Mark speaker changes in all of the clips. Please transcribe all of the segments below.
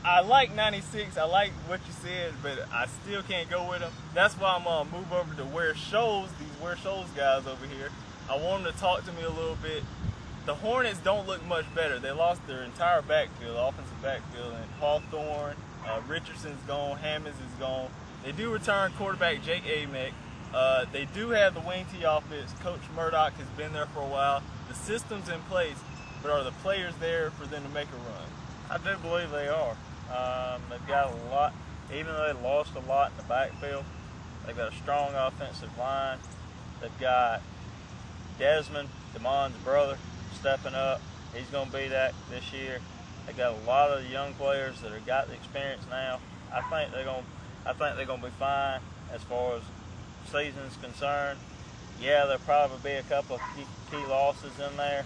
Speaker 1: I like 96. I like what you said, but I still can't go with them. That's why I'm gonna move over to Where Shows. These Where Shows guys over here. I want them to talk to me a little bit. The Hornets don't look much better. They lost their entire backfield, offensive backfield, and Hawthorne, Richardson's gone, Hammonds is gone. They do return quarterback Jake Amick. They do have the wing T offense. Coach Murdoch has been there for a while. The system's in place, but are the players there for them to make a run?
Speaker 2: I do believe they are. They've got a lot, even though they lost a lot in the backfield, they've got a strong offensive line. They've got Desmond, DeMond's brother, stepping up. He's going to be that this year. They got a lot of young players that have got the experience now. I think they're going to be fine as far as season's concerned. Yeah, there'll probably be a couple of key losses in there.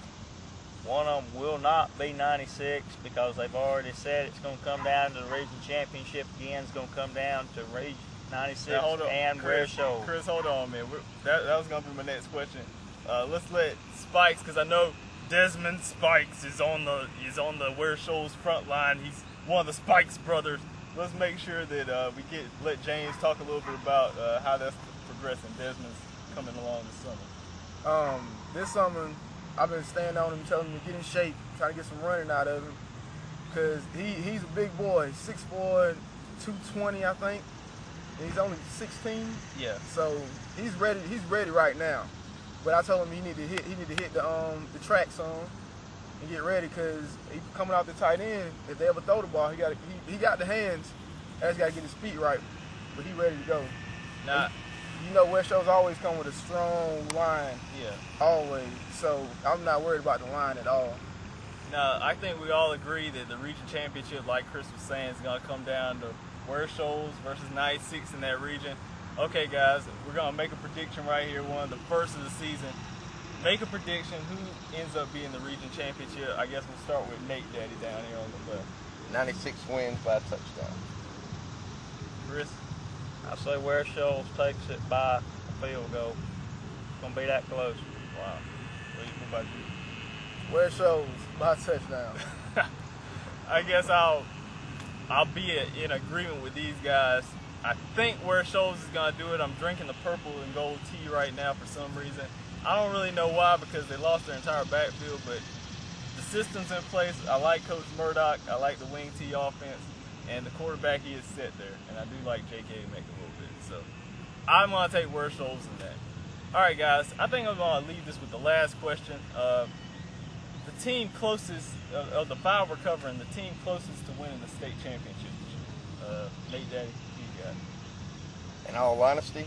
Speaker 2: One of them will not be 96 because they've already said it's going to come down to the region championship again. It's going to come down to region 96 and Where Shows.
Speaker 1: Chris, hold on, man. That was going to be my next question. Let's let Spikes, because I know Desmond Spikes is on the Where Shows front line. He's one of the Spikes brothers. Let's make sure that let James talk a little bit about how that's progressing. Desmond's coming along this summer.
Speaker 3: This summer, I've been staying on him, telling him to get in shape, trying to get some running out of him, because he's a big boy, 6'4", 220, I think. And he's only 16.
Speaker 1: Yeah.
Speaker 3: So he's ready. He's ready right now. But I told him he need to hit the track some and get ready, because he coming out the tight end. If they ever throw the ball, he got the hands. He just got to get his feet right. But he ready to go.
Speaker 1: Now,
Speaker 3: you know, West Shores always come with a strong line.
Speaker 1: Yeah.
Speaker 3: Always. So I'm not worried about the line at all.
Speaker 1: Now, I think we all agree that the region championship, like Chris was saying, is going to come down to Where Shoals versus 96 in that region. Okay, guys, we're going to make a prediction right here, one of the first of the season. Make a prediction. Who ends up being the region championship? I guess we'll start with Nate Daddy down here on the left.
Speaker 4: 96 wins by a touchdown.
Speaker 1: Chris?
Speaker 2: I say Where Shoals takes it by a field goal. It's going to be that close.
Speaker 1: Wow. What about you?
Speaker 3: Where Shows by a touchdown.
Speaker 1: I guess I'll be in agreement with these guys. I think Where Shows is going to do it. I'm drinking the purple and gold tea right now for some reason. I don't really know why, because they lost their entire backfield, but the system's in place. I like Coach Murdoch. I like the wing T offense, and the quarterback, he is set there. And I do like J.K. Mack a little bit. So I'm going to take Where Shows in that. All right, guys, I think I'm going to leave this with the last question. The team closest, of the five we're covering, the team closest to winning the state championship. Nate Daddy, who you got?
Speaker 4: In all honesty,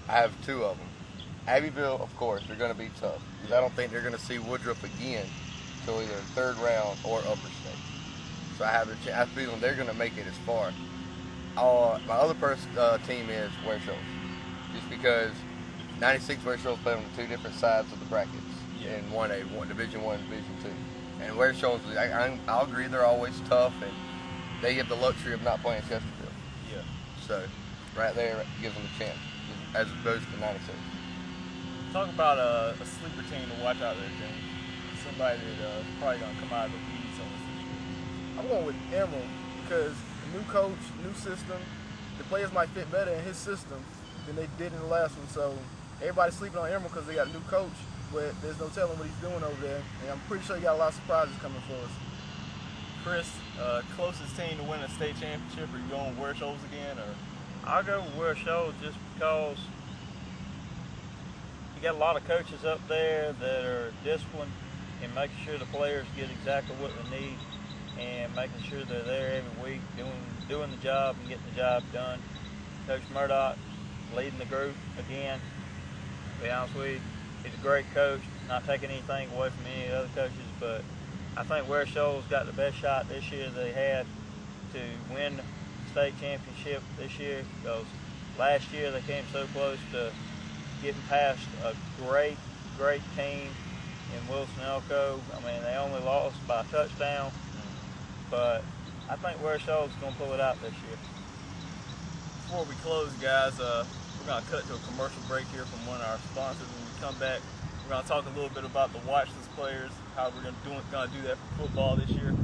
Speaker 4: I have two of them. Abbeville, of course, they're going to be tough, because I don't think they're going to see Woodruff again until either third round or upper state. So I have a feeling they're going to make it as far. My other team is Where Shoals, just because 96 Where Shoals play on the two different sides of the brackets in 1A, Division 1 and Division 2. And Where Shoals, I'll agree, they're always tough, and they have the luxury of not playing Chesterfield.
Speaker 1: Yeah.
Speaker 4: So right there gives them a chance, as opposed to 96.
Speaker 1: Talk about a sleeper team to watch out there, James. Somebody that's probably going to come out of the weeds on this year.
Speaker 3: I'm going with Emerald, because new coach, new system, the players might fit better in his system than they did in the last one. So everybody's sleeping on Emerald because they got a new coach, but there's no telling what he's doing over there. And I'm pretty sure he got a lot of surprises coming for us.
Speaker 1: Chris, closest team to win a state championship, are you going Where Shoals again? Or
Speaker 2: I'll go with Where Shoals just because you got a lot of coaches up there that are disciplined and making sure the players get exactly what they need, and making sure they're there every week doing the job and getting the job done. Coach Murdoch leading the group again. To be honest with you, he's a great coach, not taking anything away from any other coaches, but I think Where Shoals got the best shot this year they had to win the state championship this year, because last year they came so close to getting past a great team in Wilson Elko. I mean, they only lost by a touchdown, but I think Where Shoals is going to pull it out this year.
Speaker 1: before we close, guys, we're going to cut to a commercial break here from one of our sponsors. When we come back, we're going to talk a little bit about the watch list players, how we're going to do that for football this year.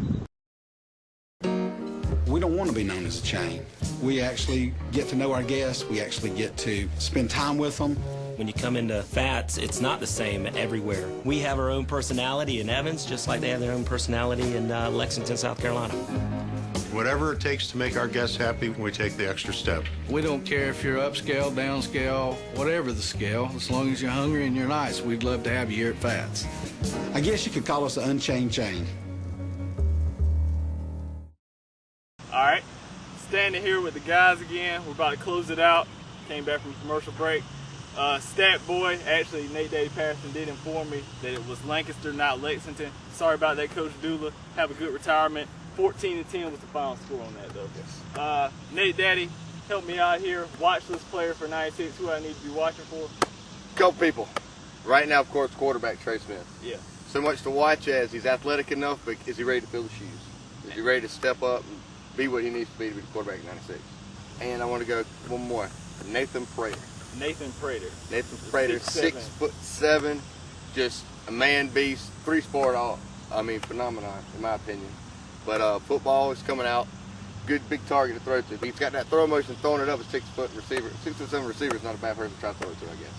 Speaker 5: We don't want to be known as a chain. We actually get to know our guests. We actually get to spend time with them.
Speaker 6: When you come into Fats, it's not the same everywhere. We have our own personality in Evans, just like they have their own personality in Lexington, South Carolina.
Speaker 7: Whatever it takes to make our guests happy, we take the extra step.
Speaker 8: We don't care if you're upscale, downscale, whatever the scale, as long as you're hungry and you're nice, we'd love to have you here at Fats.
Speaker 5: I guess you could call us an unchained chain.
Speaker 1: All right, standing here with the guys again. We're about to close it out. Came back from commercial break. Stat boy, actually Nate Daddy Patterson did inform me that it was Lancaster, not Lexington. Sorry about that, Coach Dula. Have a good retirement. 14-10 was the final score on that, though.
Speaker 4: Yes.
Speaker 1: Nate Daddy, help me out here. Watch this player for 96. Who I need to be watching for?
Speaker 4: Couple people. Right now, of course, quarterback Trey Smith.
Speaker 1: Yeah.
Speaker 4: So much to watch as he's athletic enough, but is he ready to fill the shoes? Is he ready to step up and be what he needs to be the quarterback at 96? And I want to go one more. Nathan Prater.
Speaker 1: Nathan Prater.
Speaker 4: Nathan Prater, 6'7", just a man beast, three-sport phenomenon in my opinion. But football is coming out. Good big target to throw to. If he's got that throw motion, throwing it up, a 6'7" receiver is not a bad person to try to throw it to, I guess.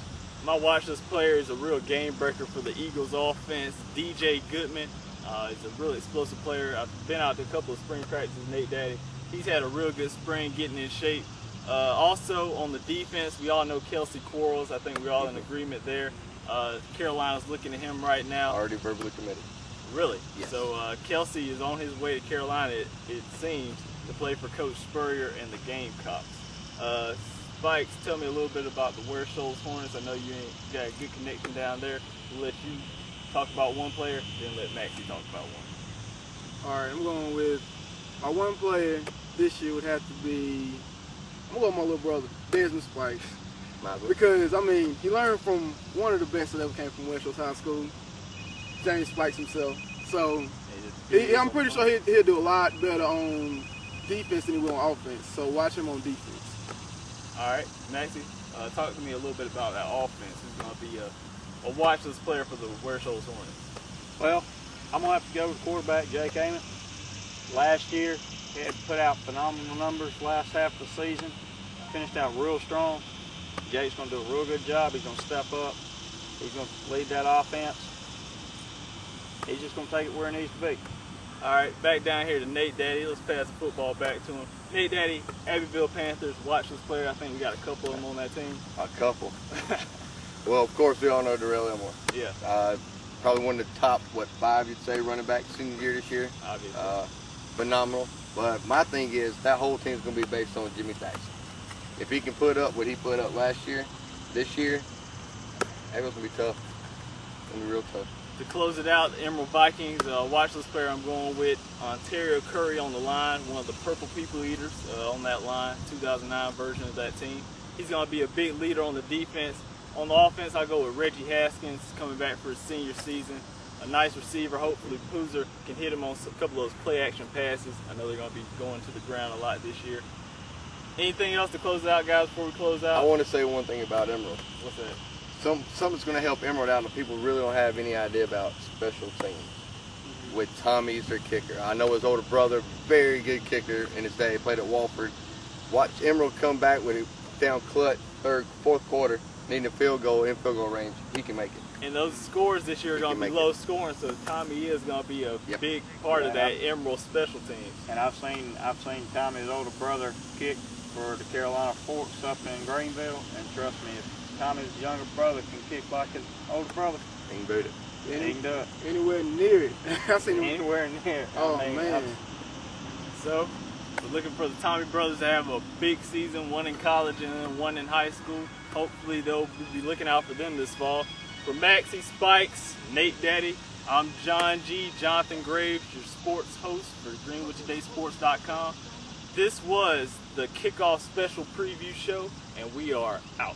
Speaker 1: My watch list player is a real game breaker for the Eagles offense. DJ Goodman is a really explosive player. I've been out to a couple of spring practices, Nate Daddy. He's had a real good spring getting in shape. Also on the defense, we all know Kelsey Quarles. I think we're all in agreement there. Carolina's looking at him right now.
Speaker 4: Already verbally committed.
Speaker 1: Really?
Speaker 4: Yes.
Speaker 1: So Kelsey is on his way to Carolina, it seems, to play for Coach Spurrier and the Gamecocks. Spikes, tell me a little bit about the Ware Shoals Hornets. I know you ain't got a good connection down there. We'll let you talk about one player, then let Maxie talk about one.
Speaker 3: All right, I'm going with my one player this year would have to be, I'm going with my little brother, Desmond Spikes. Because, I mean, he learned from one of the best that ever came from Ware Shoals High School, James Spikes himself. So, I'm pretty sure he'll do a lot better on defense than he will on offense. So, watch him on defense.
Speaker 1: All right, Maxie, talk to me a little bit about that offense. Who's going to be a watch-list player for the Ware Shoals Hornets?
Speaker 2: Well, I'm going to have to go with quarterback Jake Ament. Last year, he had put out phenomenal numbers last half of the season. Finished out real strong. Jake's going to do a real good job. He's going to step up. He's going to lead that offense. He's just going to take it where it needs to be.
Speaker 1: All right, back down here to Nate Daddy. Let's pass the football back to him. Nate Daddy, Abbeville Panthers, watch-list player. I think we got a couple of them on that team.
Speaker 4: A couple. Well, of course, we all know Darrell Elmore.
Speaker 1: Yeah.
Speaker 4: Probably one of the top, 5 you'd say, running back senior year this year.
Speaker 1: Obviously.
Speaker 4: Phenomenal. But my thing is that whole team's going to be based on Jimmy Thaxton. If he can put up what he put up last year, this year, Abbeville's going to be tough. It's going to be real tough.
Speaker 1: To close it out, the Emerald Vikings, watch-list player I'm going with, Ontario Curry on the line, one of the Purple People Eaters on that line, 2009 version of that team. He's going to be a big leader on the defense. On the offense, I go with Reggie Haskins coming back for his senior season. A nice receiver. Hopefully Poozer can hit him on a couple of those play-action passes. I know they're going to be going to the ground a lot this year. Anything else to close out, guys, before we close out?
Speaker 4: I want to say one thing about Emerald.
Speaker 1: What's that?
Speaker 4: Something's going to help Emerald out that people really don't have any idea about special teams. With Tommy's their kicker. I know his older brother, very good kicker in his day, played at Walford. Watch Emerald come back with a down clutch, fourth quarter, needing a field goal in field goal range. He can make it.
Speaker 1: And those scores this year are going to be low scoring, so Tommy is going to be a big part of that Emerald special teams.
Speaker 2: And I've seen Tommy's older brother kick for the Carolina Forks up in Greenville, and trust me, if Tommy's younger brother can kick like his older brother,
Speaker 4: He can boot it.
Speaker 2: he can do it.
Speaker 3: Anywhere near it. I seen him.
Speaker 2: Anywhere near it.
Speaker 3: Oh,
Speaker 2: I mean,
Speaker 3: man.
Speaker 1: So, we're looking for the Tommy brothers to have a big season, one in college and then one in high school. Hopefully they'll be looking out for them this fall. For Maxie, Spikes, Nate Daddy, I'm John G. Jonathan Graves, your sports host for GreenwoodTodaySports.com. This was the Kickoff Special Preview Show, and we are out.